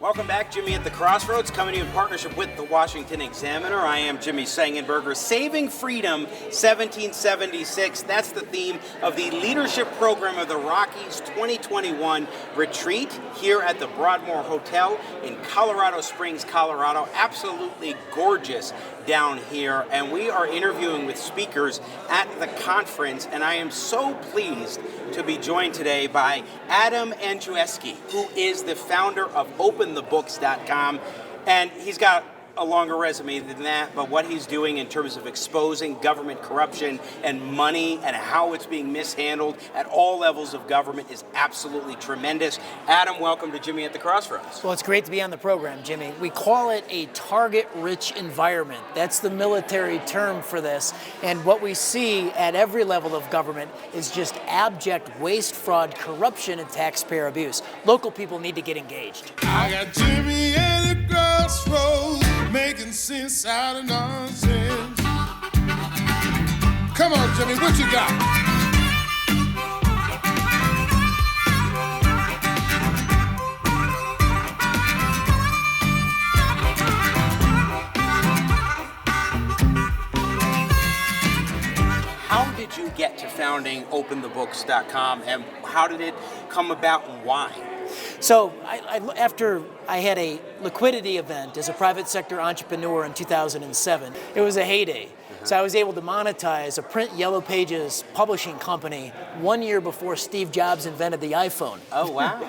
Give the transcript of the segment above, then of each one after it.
Welcome back, Jimmy at the Crossroads, coming to you in partnership with the Washington Examiner. I am Jimmy Sengenberger. Saving Freedom, 1776. That's the theme of the leadership program of the Rockies 2021 retreat here at the Broadmoor Hotel in Colorado Springs, Colorado. Absolutely gorgeous down here, and we are interviewing with speakers at the conference, and I am so pleased to be joined today by Adam Andrzejewski, who is the founder of openthebooks.com, and he's got a longer resume than that, but what he's doing in terms of exposing government corruption and money and how it's being mishandled at all levels of government is absolutely tremendous. Adam, welcome to Jimmy at the Crossroads. Well, it's great to be on the program, Jimmy. We call it a target-rich environment. That's the military term for this. And what we see at every level of government is just abject waste, fraud, corruption, and taxpayer abuse. Local people need to get engaged. I got Jimmy at the Crossroads, making sense out of nonsense. Come on, Jimmy, what you got? How did you get to founding openthebooks.com, and how did it come about and why? So after I had a liquidity event as a private sector entrepreneur in 2007, it was a heyday. So I was able to monetize a print Yellow Pages publishing company 1 year before Steve Jobs invented the iPhone. Oh, wow.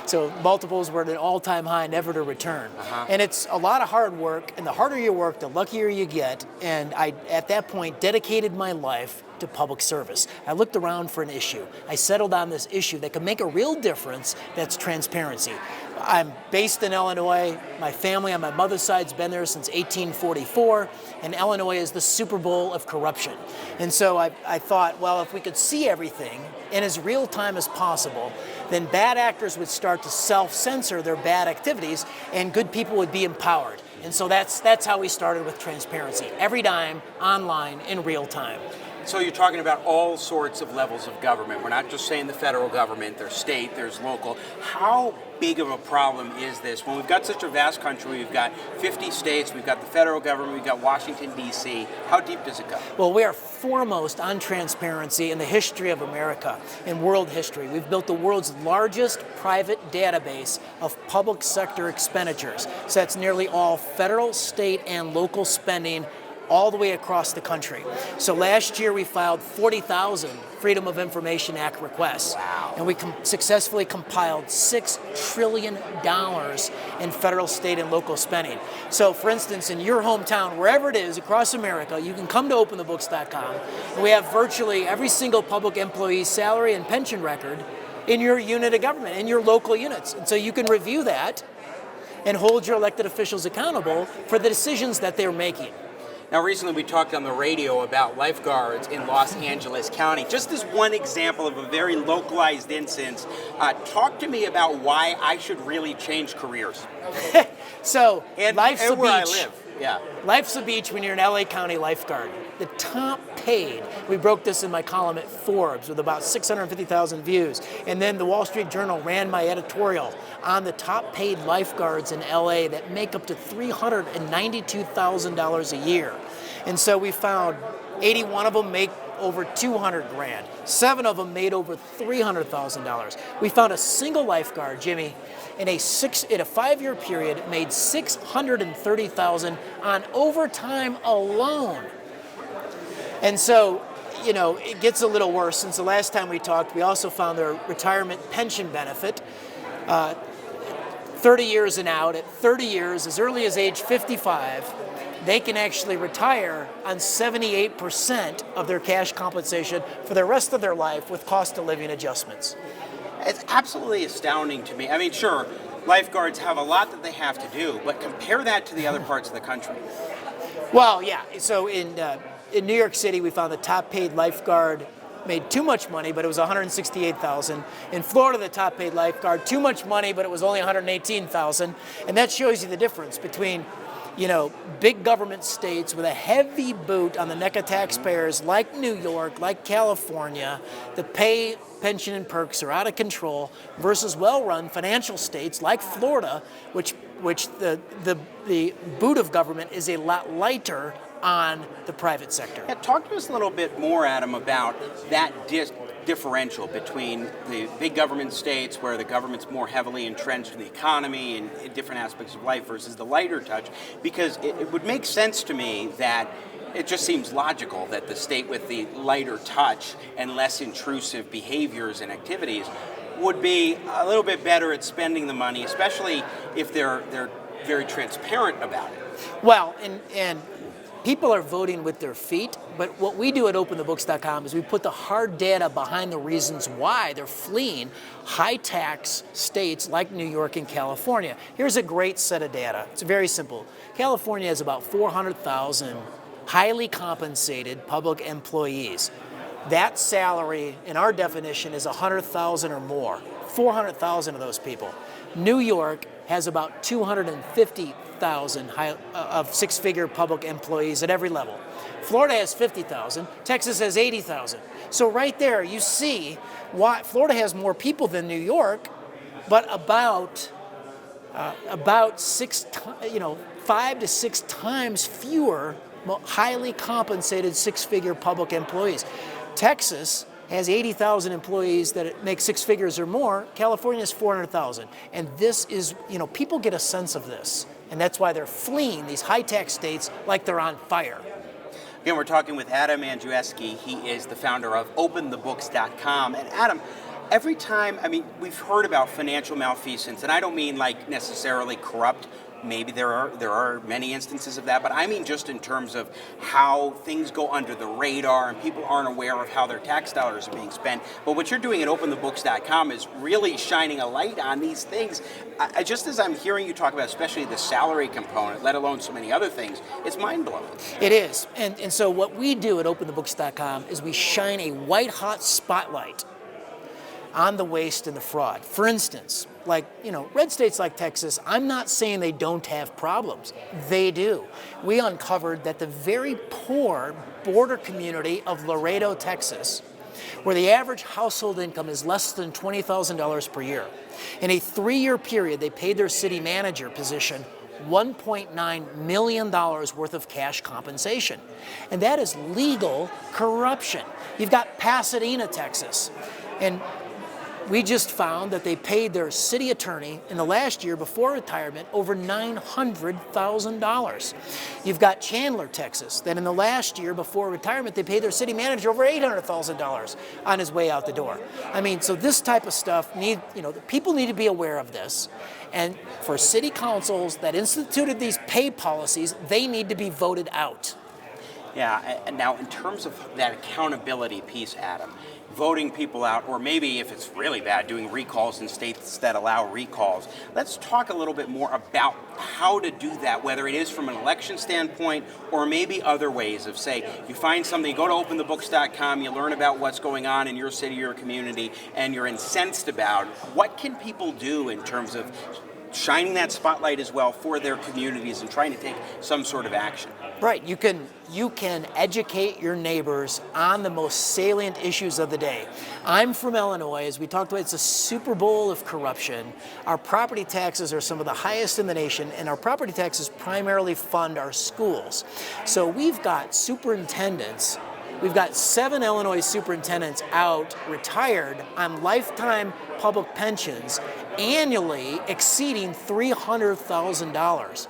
So multiples were at an all-time high, never to return. And it's a lot of hard work, and the harder you work, the luckier you get. And I, at that point, dedicated my life to public service. I looked around for an issue. I settled on this issue that could make a real difference, that's transparency. I'm based in Illinois. My family on my mother's side's been there since 1844, and Illinois is the Super Bowl of corruption. And so I thought, well, if we could see everything in as real time as possible, then bad actors would start to self-censor their bad activities, and good people would be empowered. And so that's how we started with transparency. Every dime, online, in real time. So you're talking about all sorts of levels of government. We're not just saying the federal government, there's state, there's local. How big of a problem is this? When we've got such a vast country, we've got 50 states, we've got the federal government, we've got Washington, D.C. How deep does it go? Well, we are foremost on transparency in the history of America, in world history. We've built the world's largest private database of public sector expenditures. So that's nearly all federal, state, and local spending all the way across the country. So last year we filed 40,000 Freedom of Information Act requests. Wow. And we successfully compiled $6 trillion in federal, state, and local spending. So for instance, in your hometown, wherever it is across America, you can come to openthebooks.com, and we have virtually every single public employee's salary and pension record in your unit of government, in your local units. And so you can review that and hold your elected officials accountable for the decisions that they're making. Now, recently we talked on the radio about lifeguards in Los Angeles County. Just as one example of a very localized instance, talk to me about why I should really change careers. So, life's a where beach. I live. Yeah. Life's a beach when you're an LA County lifeguard. The top paid, we broke this in my column at Forbes with about 650,000 views. And then the Wall Street Journal ran my editorial on the top paid lifeguards in LA that make up to $392,000 a year. And so we found 81 of them make over 200 grand. 7 of them made over $300,000. We found a single lifeguard, Jimmy, in a 5-year period, made $630,000 on overtime alone. And so, you know, it gets a little worse. Since the last time we talked, we also found their retirement pension benefit, 30 years and out. At 30 years, as early as age 55, they can actually retire on 78% of their cash compensation for the rest of their life with cost of living adjustments. It's absolutely astounding to me. I mean, sure, lifeguards have a lot that they have to do, but compare that to the other parts of the country. Well, yeah. So in New York City, we found the top paid lifeguard made too much money, but it was $168,000. In Florida, the top paid lifeguard, too much money, but it was only $118,000. And that shows you the difference between, you know, big government states with a heavy boot on the neck of taxpayers like New York, like California, the pay, pension, and perks are out of control, versus well-run financial states like Florida, which the boot of government is a lot lighter on the private sector. Yeah, talk to us a little bit more, Adam, about that differential between the big government states where the government's more heavily entrenched in the economy and in different aspects of life versus the lighter touch, because it would make sense to me that it just seems logical that the state with the lighter touch and less intrusive behaviors and activities would be a little bit better at spending the money, especially if they're very transparent about it. Well, and people are voting with their feet, but what we do at openthebooks.com is we put the hard data behind the reasons why they're fleeing high-tax states like New York and California. Here's a great set of data. It's very simple. California has about 400,000 highly compensated public employees. That salary, in our definition, is 100,000 or more. 400,000 of those people. New York has about 250,000 of six-figure public employees at every level. Florida has 50,000. Texas has 80,000. So right there, you see why Florida has more people than New York, but about 5 to 6 times fewer highly compensated six-figure public employees. Texas has 80,000 employees that make six figures or more. California has 400,000. And this is, people get a sense of this. And that's why they're fleeing these high-tax states like they're on fire. Again, we're talking with Adam Andrzejewski. He is the founder of openthebooks.com. And Adam, every time, we've heard about financial malfeasance, and I don't mean like necessarily corrupt. Maybe there are many instances of that, but I mean just in terms of how things go under the radar and people aren't aware of how their tax dollars are being spent. But what you're doing at openthebooks.com is really shining a light on these things. Just as I'm hearing you talk about, especially the salary component, let alone so many other things, it's mind-blowing. It is. And so what we do at openthebooks.com is we shine a white-hot spotlight on the waste and the fraud. For instance, red states like Texas, I'm not saying they don't have problems. They do. We uncovered that the very poor border community of Laredo, Texas, where the average household income is less than $20,000 per year, in a 3-year period, they paid their city manager position $1.9 million worth of cash compensation. And that is legal corruption. You've got Pasadena, Texas, and we just found that they paid their city attorney in the last year before retirement over $900,000. You've got Chandler, Texas, that in the last year before retirement, they paid their city manager over $800,000 on his way out the door. So this type of stuff, people need to be aware of this. And for city councils that instituted these pay policies, they need to be voted out. Yeah, and now in terms of that accountability piece, Adam, voting people out, or maybe if it's really bad, doing recalls in states that allow recalls. Let's talk a little bit more about how to do that, whether it is from an election standpoint or maybe other ways of, say, you find something, you go to openthebooks.com, you learn about what's going on in your city or community, and you're incensed about what can people do in terms of shining that spotlight as well for their communities and trying to take some sort of action. Right, you can educate your neighbors on the most salient issues of the day. I'm from Illinois, as we talked about, it's a Super Bowl of corruption. Our property taxes are some of the highest in the nation, and our property taxes primarily fund our schools. So we've got superintendents, we've got 7 Illinois superintendents out, retired, on lifetime public pensions, annually exceeding $300,000.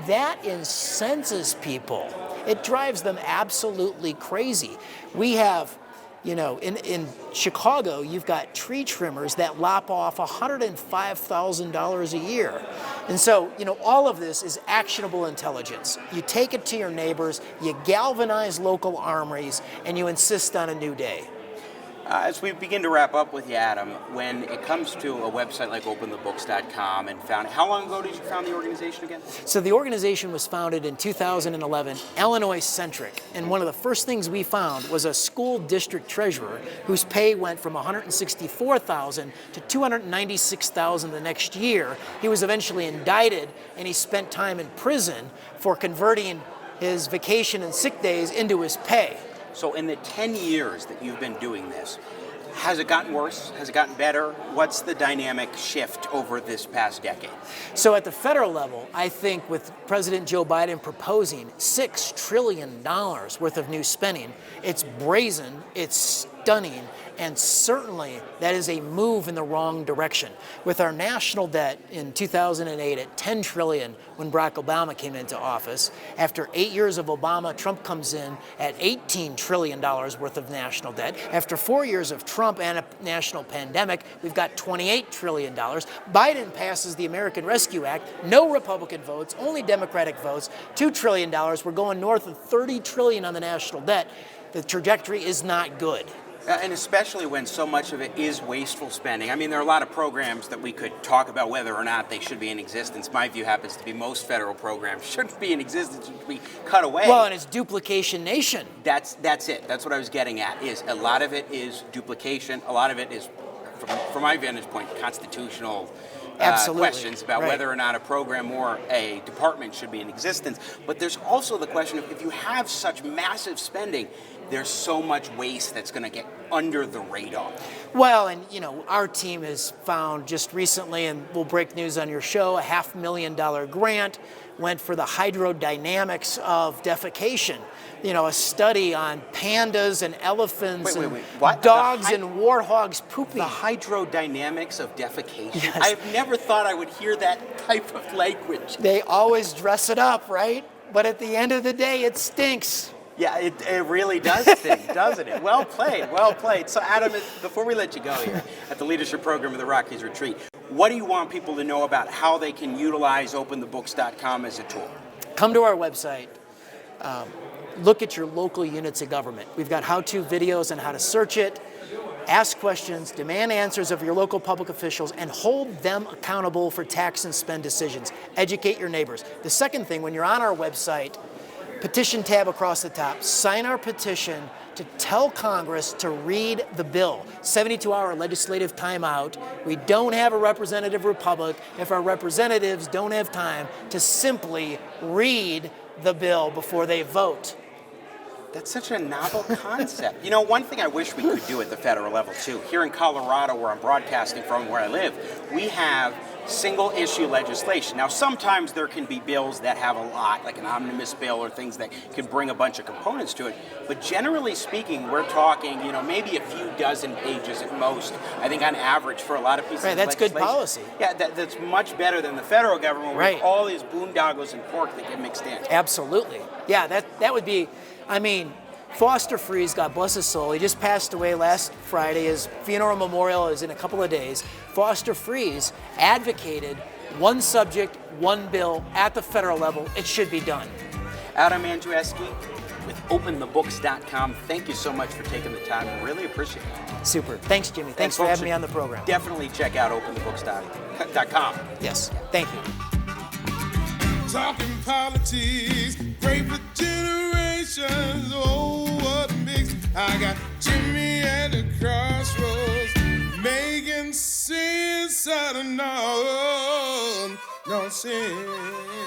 That incenses people. It drives them absolutely crazy. We have, in Chicago, you've got tree trimmers that lop off $105,000 a year. And so, all of this is actionable intelligence. You take it to your neighbors, you galvanize local armories, and you insist on a new day. As we begin to wrap up with you, Adam, when it comes to a website like openthebooks.com and how long ago did you found the organization again? So the organization was founded in 2011, Illinois-centric, and one of the first things we found was a school district treasurer whose pay went from $164,000 to $296,000 the next year. He was eventually indicted, and he spent time in prison for converting his vacation and sick days into his pay. So in the 10 years that you've been doing this, has it gotten worse? Has it gotten better? What's the dynamic shift over this past decade? So at the federal level, I think with President Joe Biden proposing $6 trillion worth of new spending, it's brazen, it's stunning, and certainly that is a move in the wrong direction. With our national debt in 2008 at $10 trillion when Barack Obama came into office, after 8 years of Obama, Trump comes in at $18 trillion worth of national debt. After 4 years of Trump and a national pandemic, we've got $28 trillion. Biden passes the American Rescue Act, no Republican votes, only Democratic votes, $2 trillion. We're going north of $30 trillion on the national debt. The trajectory is not good. And especially when so much of it is wasteful spending. I mean, there are a lot of programs that we could talk about whether or not they should be in existence. My view happens to be most federal programs shouldn't be in existence, should be cut away. Well, and it's duplication nation. That's it. That's what I was getting at, is a lot of it is duplication. A lot of it is, from my vantage point, constitutional questions about whether or not a program or a department should be in existence. But there's also the question of if you have such massive spending, there's so much waste that's going to get under the radar. Well, and our team has found just recently, and we'll break news on your show, a $500,000 grant went for the hydrodynamics of defecation. A study on pandas and elephants and dogs and warthogs pooping. The hydrodynamics of defecation? Yes. I've never thought I would hear that type of language. They always dress it up, right? But at the end of the day, it stinks. Yeah, it really does stink, doesn't it? Well played, well played. So Adam, before we let you go here at the leadership program of the Rockies Retreat, what do you want people to know about how they can utilize openthebooks.com as a tool? Come to our website. Look at your local units of government. We've got how-to videos on how to search it, ask questions, demand answers of your local public officials, and hold them accountable for tax and spend decisions. Educate your neighbors. The second thing, when you're on our website, petition tab across the top, sign our petition to tell Congress to read the bill. 72-hour legislative timeout. We don't have a representative republic if our representatives don't have time to simply read the bill before they vote. That's such a novel concept. One thing I wish we could do at the federal level, too. Here in Colorado, where I'm broadcasting from, where I live, we have single-issue legislation. Now, sometimes there can be bills that have a lot, like an omnibus bill or things that can bring a bunch of components to it. But generally speaking, we're talking, maybe a few dozen pages at most, I think on average for a lot of pieces of that's legislation. Good policy. Yeah, that's much better than the federal government with all these boondoggles and pork that get mixed in. Absolutely. Yeah, that would be, Foster Freeze, God bless his soul, he just passed away last Friday. His funeral memorial is in a couple of days. Foster Freeze advocated one subject, one bill at the federal level. It should be done. Adam Andrzejewski with openthebooks.com. Thank you so much for taking the time. I really appreciate it. Super. Thanks, Jimmy. Thanks for having me on the program. Definitely check out openthebooks.com. Yes. Thank you. Talking politics, great for generations. Oh, what mix? I got Jimmy at the crossroads, making sense out of no sense.